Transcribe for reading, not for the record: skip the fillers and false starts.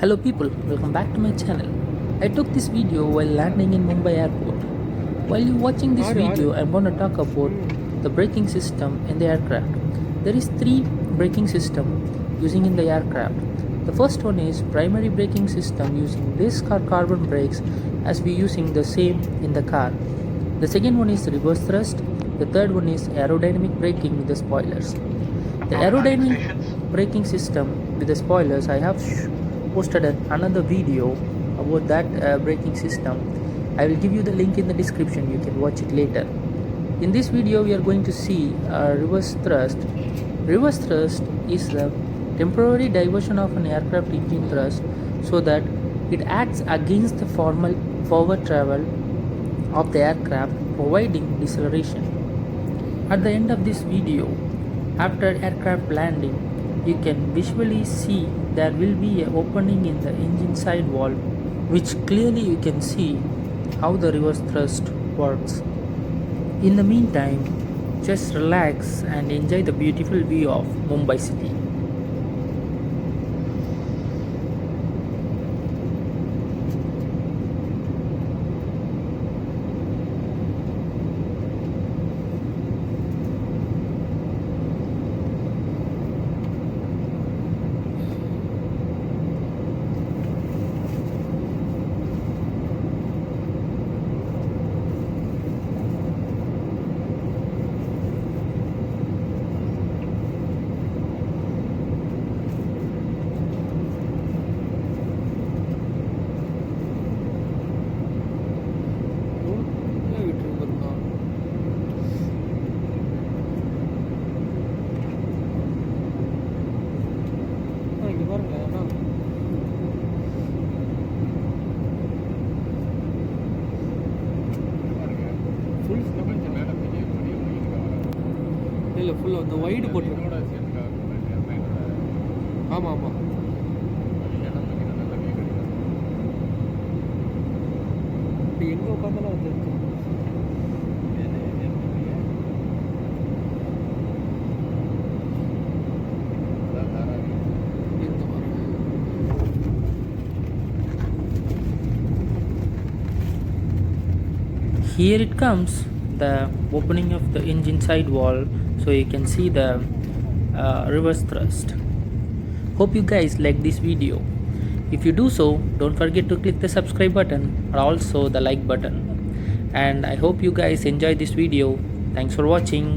Hello people, welcome back to my channel. I took this video while landing in Mumbai airport. While you watching this video, I'm going to talk about the braking system in the aircraft. There is three braking system using in the aircraft. The first one is primary braking system using disc or carbon brakes as we using the same in the car. The second one is reverse thrust. The third one is aerodynamic braking with the spoilers. The aerodynamic braking system with the spoilers, I have posted another video about that braking system. I will give you the link in the description, you can watch it later. In this video we are going to see reverse thrust. Reverse thrust is the temporary diversion of an aircraft engine thrust so that it acts against the formal forward travel of the aircraft, providing deceleration. At the end of this video, after aircraft landing, you can visually see there will be an opening in the engine side wall, which clearly you can see how the reverse thrust works. In the meantime, just relax and enjoy the beautiful view of Mumbai city. இல்லை ஃபுல்லாக அந்த wide போட்டுருக்கோம். ஆமாம் ஆமாம், இப்போ எங்கே உட்காந்தாலும் அது தெரிஞ்சு. Here it comes, the opening of the engine side wall, so you can see the reverse thrust. Hope you guys like this video. If you do so, don't forget to click the subscribe button or also the like button. And I hope you guys enjoy this video. Thanks for watching.